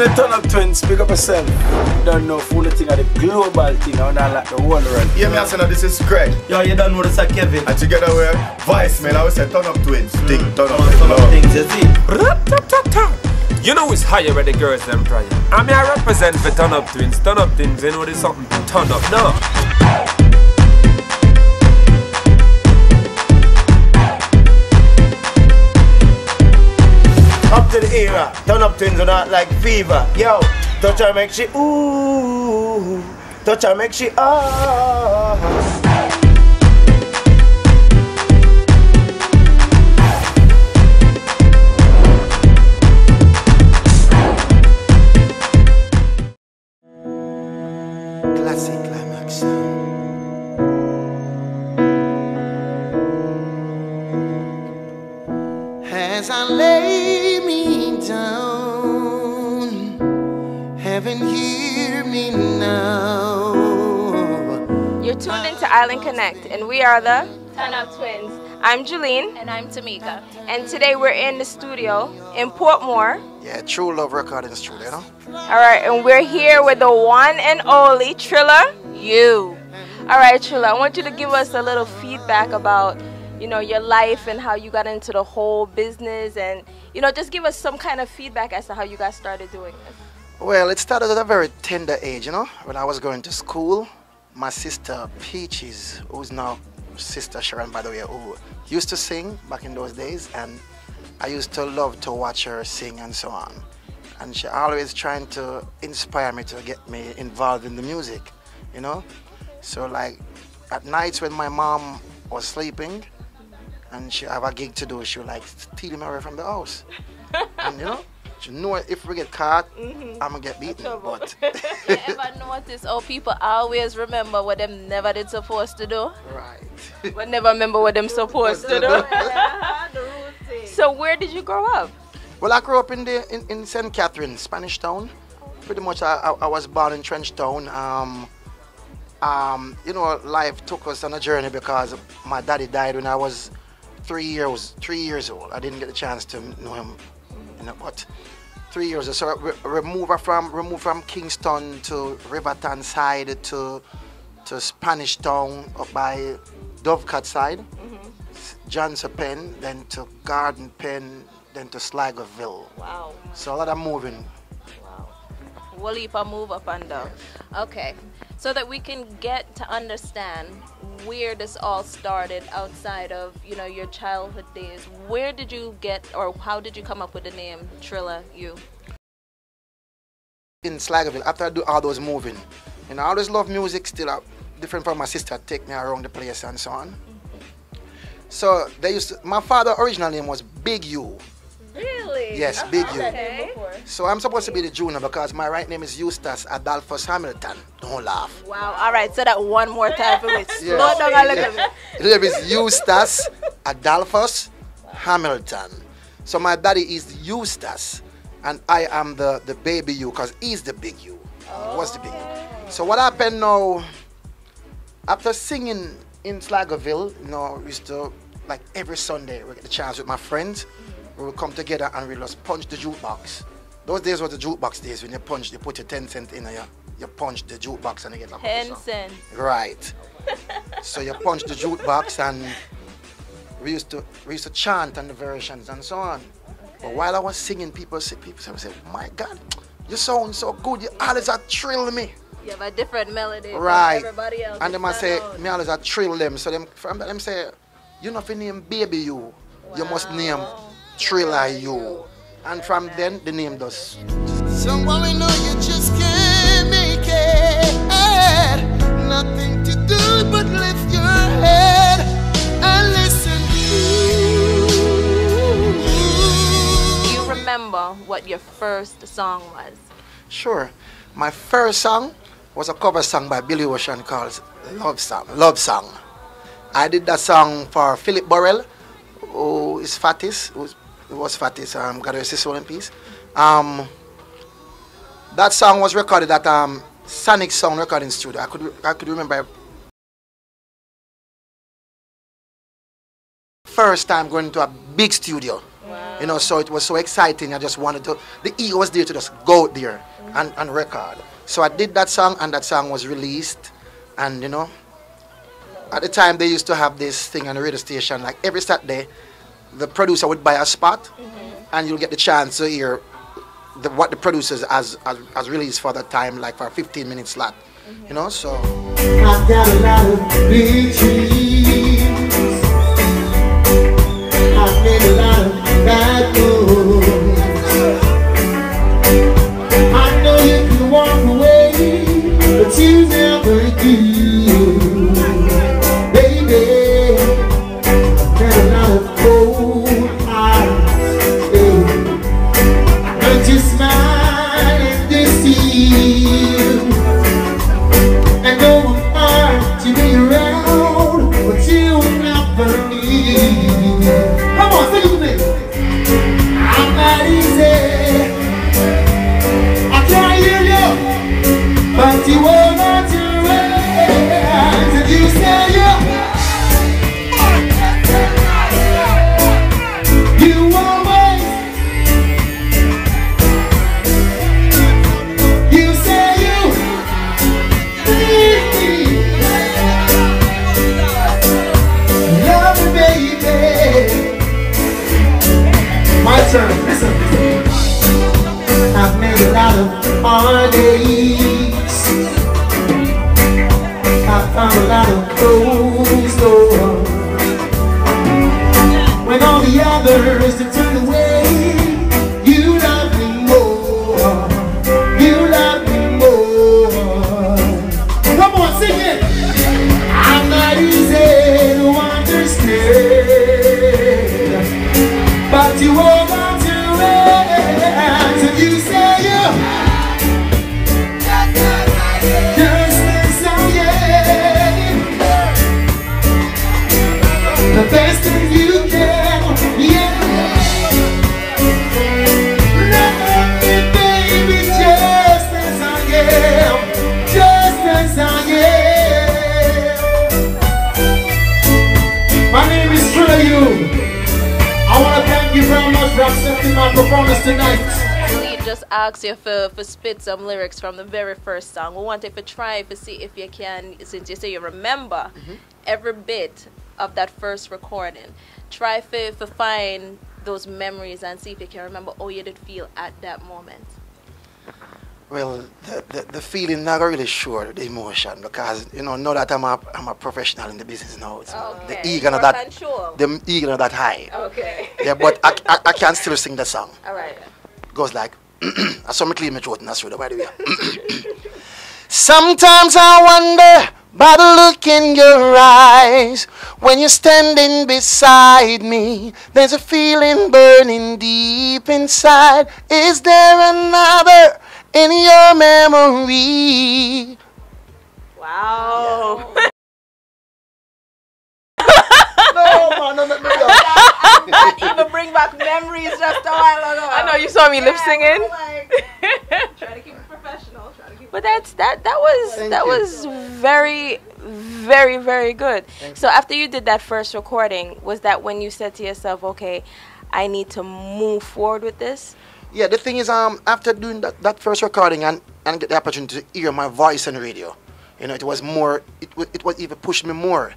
the turn up twins, pick up yourself. You don't know full thing of the global thing, I don't like the whole world. Yeah, me I say this is Craig. Yo, you don't know this is Kevin. And together we're Vice, man. I would say turn up twins. Thing, turn up things, you see. You know it's higher where the girls them trying. I mean I represent for turn up twins. Turn up things, you know there's something turn up now. Up to the era, turn up twins are not like fever. Yo, touch her make she ooh, touch her make she ah. Classic climax sound. As I lay me down, heaven hear me now. You're tuned into Island Connect, and we are the Turn Up Twins. I'm Julene. And I'm Tamika. And today we're in the studio in Portmore. Yeah, True Love Recording Studio, you know? Alright, and we're here with the one and only Trilla, you. Alright, Trilla, I want you to give us a little feedback about, you know, your life and how you got into the whole business, and, you know, just give us some kind of feedback as to how you guys started doing this. Well, it started at a very tender age, you know? When I was going to school, my sister Peaches, who's now Sister Sharon, by the way, who used to sing back in those days, and I used to love to watch her sing and so on. And she always trying to inspire me to get me involved in the music, you know? So like at nights when my mom was sleeping and she have a gig to do, she would like steal me away from the house. And you know, she know if we get caught, I'm gonna get beaten. But You ever notice how people always remember what them never did supposed to do? right. But never remember what them supposed to do. So where did you grow up? Well, I grew up in St. Catherine, Spanish Town. Pretty much I was born in Trench Town. You know, life took us on a journey because my daddy died when I was 3 years old. I didn't get the chance to know him, you know, but 3 years old. So we moved from Kingston to Riverton side to Spanish Town up by Dovecut side, Johnson Pen, then to Garden Pen, then to Sligoville. Wow. So a lot of moving. Wow. We'll leap a move up and down. Okay. So that we can get to understand where this all started outside of, you know, your childhood days. Where did you get, or how did you come up with the name Trilla, you? In Sligoville, after I do all those moving, you know, I always love music still, different from my sister, take me around the place and so on. So they used to, my father original name was Big U. Really? Yes, Big U. Okay. So I'm supposed to be the junior because my right name is Eustace Adolphus Hamilton. Don't laugh. Wow. All right. So that one more time for me. Yes. Slow down a little bit. The name is Eustace Adolphus Hamilton. So my daddy is Eustace, and I am the baby U because he's the big U. Was the big U. So what happened now, after singing in Sligoville, you know, we used to, like every Sunday, we get the chance with my friends, we would come together and we just punch the jukebox. Those days were the jukebox days when you punch, you put your 10 cents in and you punch the jukebox and you get like 10 cents. Right. So you punch the jukebox and we used to chant on the versions and so on. Okay. But while I was singing, people say, my God, you sound so good, you always thrill me. You have a different melody right. from everybody else. And them I say, me always thrill them. So from them say, you not fi name Baby You. Wow. You must name Trilla You. And from then, the name does. Someone we know you just can't make it. Nothing to do but lift your head and listen to. Do you remember what your first song was? Sure. My first song was a cover song by Billy Ocean called Love Song. I did that song for Philip Burrell, who is Fatis, who was Fatis, God rest his soul in peace. That song was recorded at Sonic Sound Recording Studio. I could remember first time going to a big studio. You know, so it was so exciting. I just wanted to, the ego was there to just go out there and record. So I did that song, and that song was released. And you know, at the time they used to have this thing on the radio station, like every Saturday, the producer would buy a spot, and you'll get the chance to hear what the producers has released for that time, like for a 15-minute slot. You know, so. I've got a lot of big dreams. I've made a lot of bad moves. I know you can walk away, but you never do. Baby, I've got a lot of cold eyes. But you smile and deceive. And though I'm hard to be around, but you never leave. Come on, sing it with me. I'm not easy. I can't hear you, but you hold on to hands and you say you always. You say you. Love me, baby. My turn. Listen. I've made a lot of heartaches. I've found a lot of closed doors. When all the others have turned away, you love me more. You love me more. Come on, sing it. I'm not easy to understand, but you hold on to it, and you say you just as I am. The best that you can, yeah. Love me, baby, just as I am, just as I am. My name is Trillium. I want to thank you very much for accepting my performance tonight. We just asked you for spit some lyrics from the very first song. We wanted to try to see if you can, since you say you remember every bit of that first recording. Try to find those memories and see if you can remember how you did feel at that moment. Well, the feeling, not really sure the emotion, because you know, now that I'm a professional in the business now, it's the ego not that high. Okay. Yeah, but I can still sing the song. All right. It goes like, I saw me clean my throat and that's by the way. Sometimes I wonder by the look in your eyes when you're standing beside me. There's a feeling burning deep inside. Is there another in your memory? Wow. No, That even bring back memories just a while ago. I know you saw me lip singing. Try to keep it professional. But that was very, very, very good. So after you did that first recording, was that when you said to yourself, okay, I need to move forward with this? Yeah, the thing is, after doing that first recording and get the opportunity to hear my voice on the radio, you know, it was more, it was even pushed me more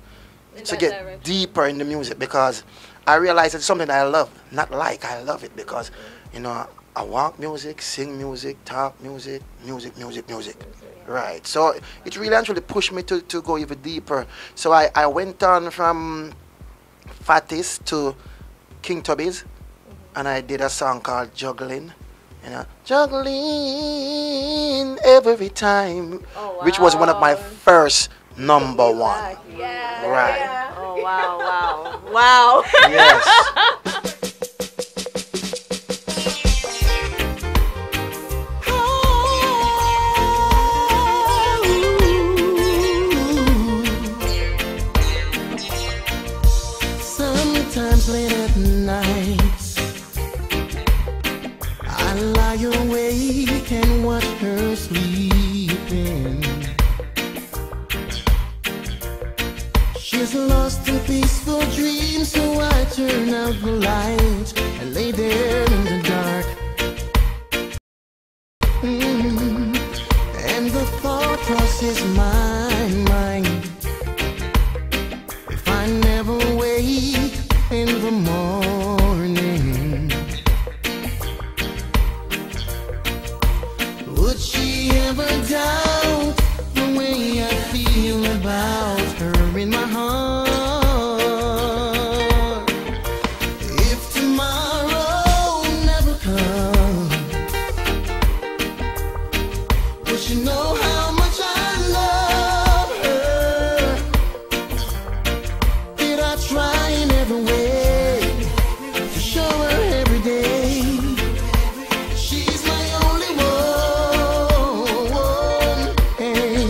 to get deeper in the music, because I realized it's something that I love, not like, I love it, because, you know, I walk music, sing music, talk music, music. Right, so it really actually pushed me to go even deeper. So I went on from Fatis to King Tubby's, and I did a song called Juggling. You know, juggling every time, which was one of my first number one. Yeah. Right. Yeah. Oh, wow. Wow. Yes. Sometimes late at night I lie awake and watch her sleeping. She's lost in peaceful dreams, so I turn out the light and lay there in the dark. And the thought crosses my mind, if I never wake in the morning, would she ever doubt the way I feel about her in my heart? If tomorrow never comes, would she know how much I love her? Did I try in every way to show her every day she's my only one? Hey,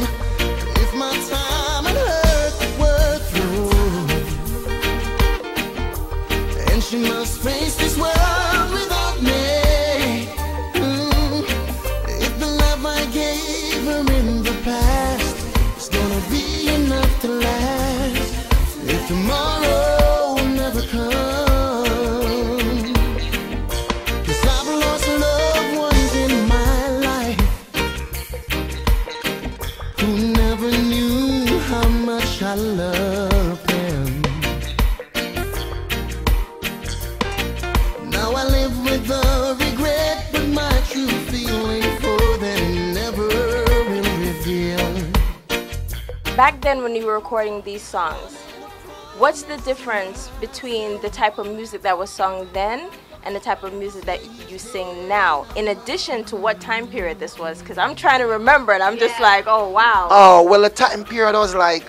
if my time and hurt were through, and she must face this world without me, if the love I gave her in the past is gonna be enough to last, if tomorrow never comes, 'cause I've lost loved ones in my life who never knew how much I loved them. Now I live with the regret, but my true feeling for them never will reveal. Back then when you were recording these songs, what's the difference between the type of music that was sung then and the type of music that you sing now, in addition to what time period this was? Because I'm trying to remember and I'm just like, oh wow. Oh, well, the time period was like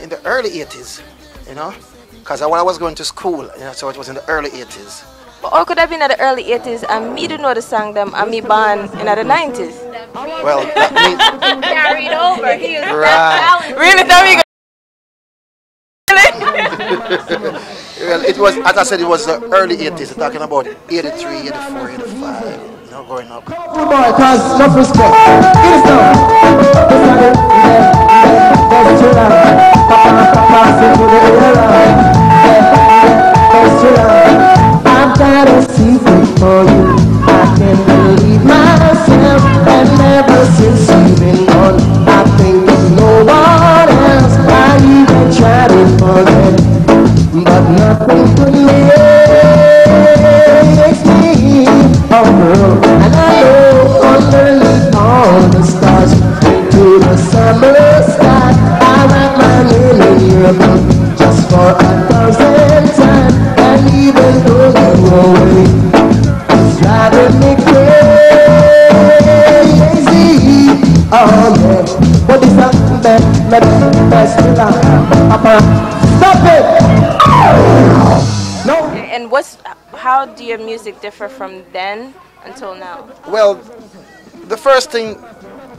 in the early 80s, you know, because when I was going to school, you know, so it was in the early 80s. But or could have been at the early 80s and me to know the song them and me born in the 90s. Well, that means, Carried over. He was Right. that talented. Really, Tommy? well, it was, as I said, it was the early 80s, talking about 83, 84, 85, you know, growing up. Boy, cause enough respect. Get it down. That's too loud. Pass into the era. That's too loud. I've got a secret for you. I can't believe myself. And ever since you've been gone, I think of no one else. I even tried to forget, but nothing could make me a girl. And I know underneath all the stars, into the summer sky, I write my name in your book just for 1,000 times. And even though you go away, it's driving me crazy. Oh yeah, what is that? Best stop it! No. And how do your music differ from then until now? Well, the first thing,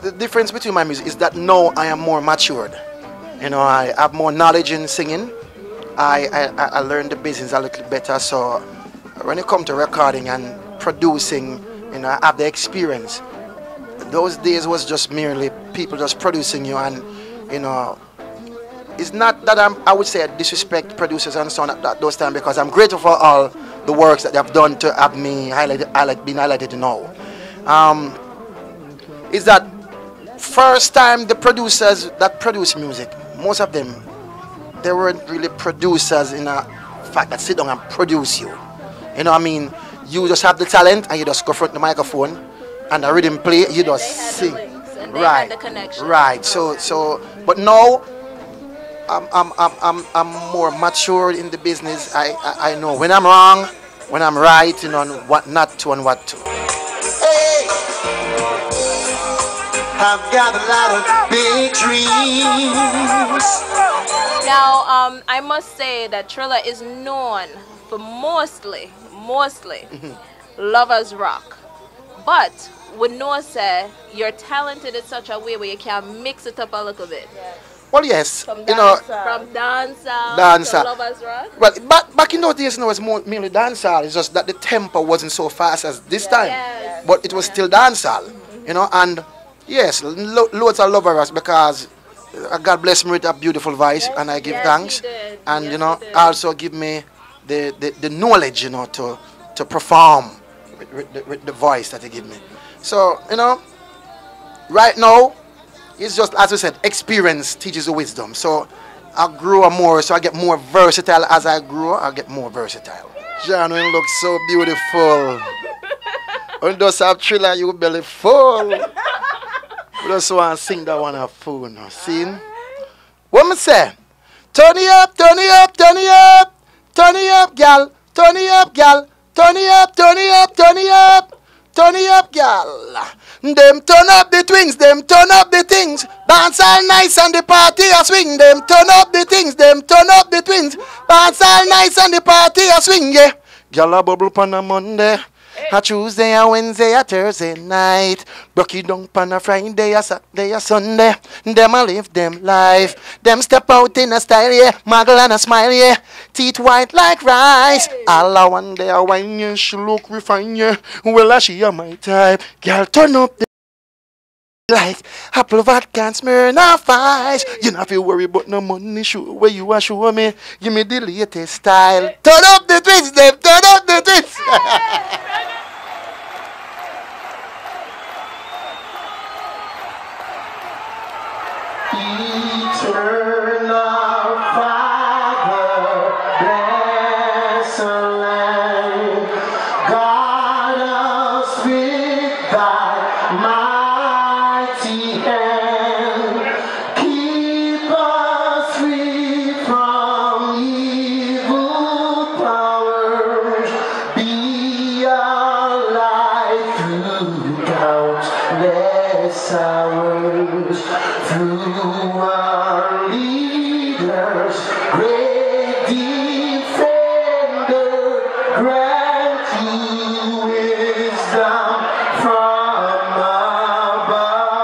the difference between my music is that now I am more matured. You know, I have more knowledge in singing. I learned the business a little better. So when it comes to recording and producing, you know, I have the experience. Those days was just merely people just producing you, and you know, it's not that I would say I disrespect producers and so on at those times, because I'm grateful for all the works that they have done to have me been highlighted now. Is that first time the producers that produce music, most of them, they weren't really producers in a fact that sit down and produce you. You know what I mean? You just have the talent and you just go front the microphone and the rhythm play, you just sing. Right. The connection. Right. So but now I'm more matured in the business. I know when I'm wrong, when I'm right, you know, and what not to and what to. Hey, I've got a lot of big dreams. Now, I must say that Trilla is known for mostly lovers rock, but would know say you're talented in such a way where you can mix it up a little bit. Well, yes, From you know, from dancehall Dancehall. to lovers rock. well, back in those days, you know, it was mainly dancehall. It's just that the tempo wasn't so fast as this time, Yes. but it was still dancehall, you know. And yes, loads of lovers, because God bless me with a beautiful voice, and I give thanks. And you know, also give me the knowledge, you know, to perform with the voice that He give me. So you know, right now, it's just as we said, experience teaches the wisdom. So I grow more, so I get more versatile. As I grow, I get more versatile. John, you look so beautiful. When those have Thriller, you belly full. We just want to sing that one a phone. See? What me say? Turn it up, turn it up, turn it up. Turn it up, gal. Turn it up, gal. Turn it up, turn it up, turn it up. Turn it up, gal. Them turn up the twins, them turn up the things. Dance all nice and the party a swing. Them turn up the things, them turn up the twins. Dance all nice and the party a swing, yeah. Gal a bubble pan a Monday, a Tuesday, a Wednesday, a Thursday night. Broke it down pan a Friday, a Saturday, a Sunday. Them a live them life. Them step out in a style, yeah. Muggle and a smile, yeah. Teeth white like rice. All a one day a wine, yeah. She look refined, yeah. Well, she a my type. Girl, turn up the like apple vodka and Smirnoff Ice. You not feel worry about no money show where you are show me. Give me the latest style. Turn up the twins, them. Turn up the twins. Eternal Father, bless our land. Guard us with thy mighty hand. Keep us free from evil powers. Be our light through countless hours. Through our leaders, great defender, grant you wisdom from above.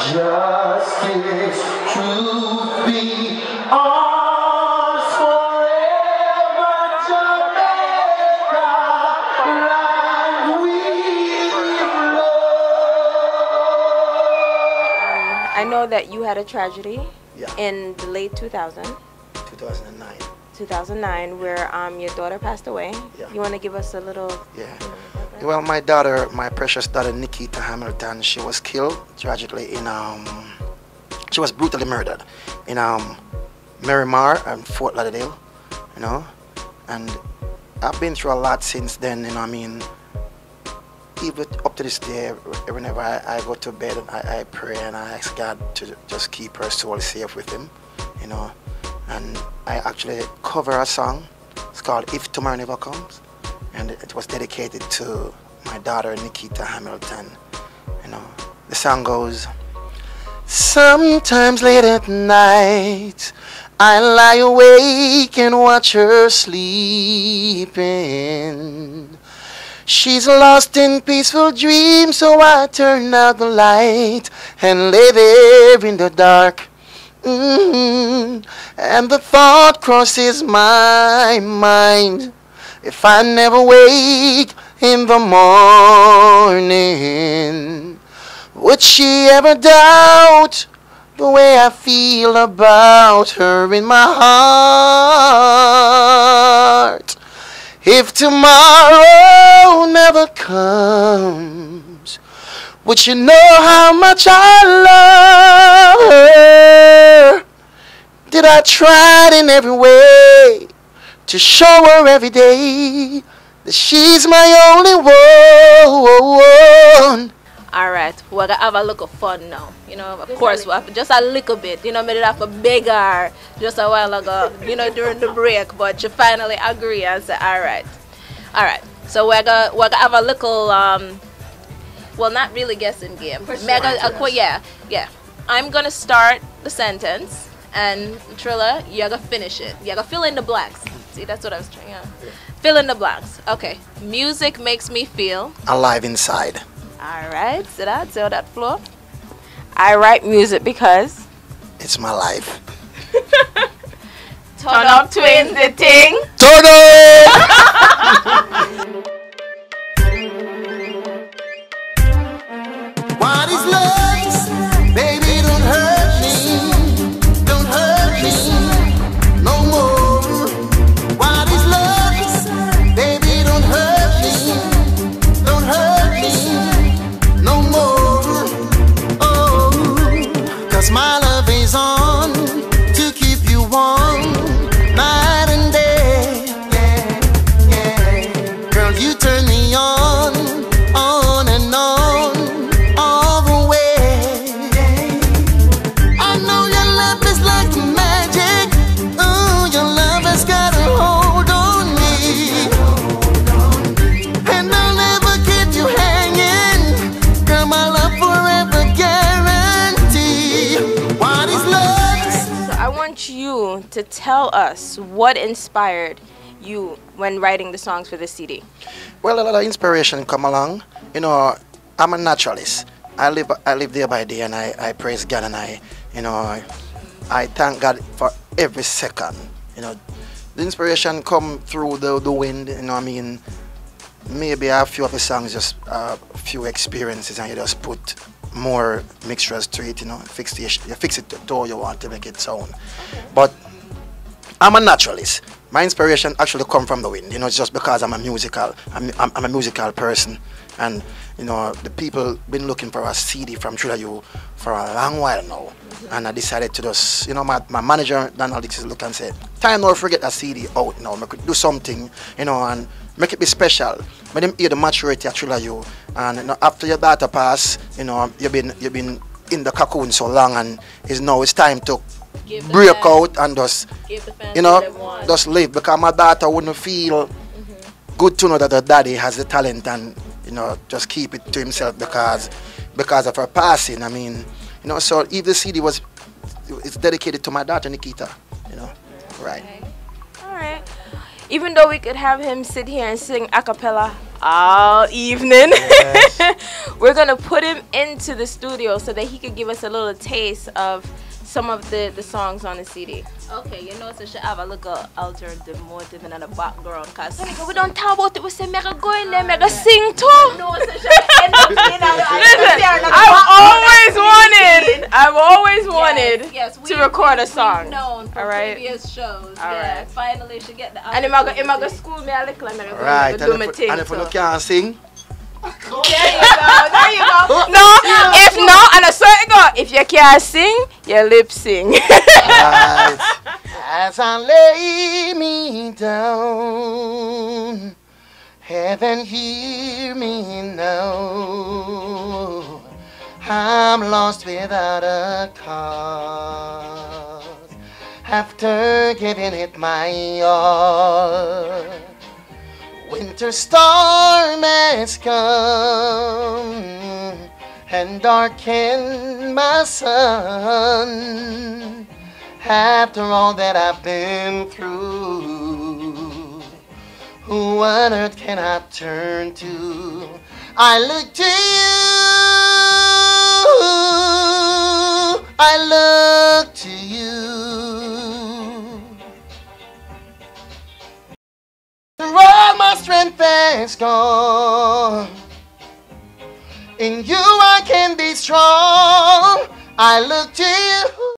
Justice, truth be ours forever. Jamaica, land we love. I know that you had a tragedy Yeah. in the late 2009. 2009, where your daughter passed away. Yeah. You want to give us a little? Yeah. Well, my daughter, my precious daughter Nikita Hamilton, she was killed tragically in she was brutally murdered in Miramar and Fort Lauderdale, you know. And I've been through a lot since then, you know. I mean, even up to this day, whenever I go to bed, I pray and I ask God to just keep her soul safe with Him, you know. And I actually cover a song. It's called If Tomorrow Never Comes, and it was dedicated to my daughter Nikita Hamilton, you know. The song goes, sometimes late at night I lie awake and watch her sleeping. She's lost in peaceful dreams, so I turn out the light and lay there in the dark. And the thought crosses my mind, if I never wake in the morning, would she ever doubt the way I feel about her in my heart? If tomorrow never comes, would you know how much I love her? Did I try in every way to show her every day that she's my only one? Alright, we're gonna have a little fun now. You know, of course, we have just a little bit. You know, made it have a beg her just a while ago, you know, during the break, but she finally agreed and said, alright. Alright, so we're gonna have a little, well, not really guessing game. Yeah. I'm gonna start the sentence, and Trilla, you're gonna finish it. You're gonna fill in the blanks. See, that's what I was trying, yeah. Fill in the blanks. Okay. Music makes me feel alive inside. Alright, so that's all that floor. I write music because it's my life. Turn up twins the thing. Turn up! What is love? Baby, don't hurt me. you to tell us what inspired you when writing the songs for the CD? Well, a lot of inspiration come along. You know, I'm a naturalist. I live day by day, and I praise God, and I thank God for every second. You know, the inspiration come through the wind. You know, I mean, maybe a few of the songs, just a few experiences, and you just put more mixtures to it. You know, you fix it to how you want to make it sound. But I'm a naturalist. My inspiration actually come from the wind. You know, it's just because I'm a musical person, and you know, the people been looking for a CD from Thriller You for a long while now, and I decided to just, you know, my manager Donald Dixon look and said, time now forget that CD out now, I could do something, you know, and make it be special. But them hear the maturity of Thriller You, and you know, after your daughter pass, you know, you've been in the cocoon so long, and it's time to break out and just, you know, just live, because my daughter wouldn't feel good to know that her daddy has the talent, and you know, just keep it to himself because of her passing. I mean, you know, so if the CD it's dedicated to my daughter Nikita, you know, right. All right. Even though we could have him sit here and sing a cappella all evening, yes. We're gonna put him into the studio so that he could give us a little taste of some of the songs on the CD. Okay, you know, so she have a little alternative motive in the background, cause we don't talk about it. We say mega go in there, mega sing too. No, so she end up in I've always wanted yes, to record a song. Known for previous shows. All right. Finally, she get the. And I'm gonna school me a little, right. Do my thing. And if you can't sing. There you go. No, if not, and I swear to God, if you can't sing, you lip sing. Right. As I lay me down, heaven hear me now. I'm lost without a cause, after giving it my all. Winter storm has come and darkened my sun. After all that I've been through, who on earth can I turn to? I look to you, I look to you. All my strength is gone. In you I can be strong. I look to you,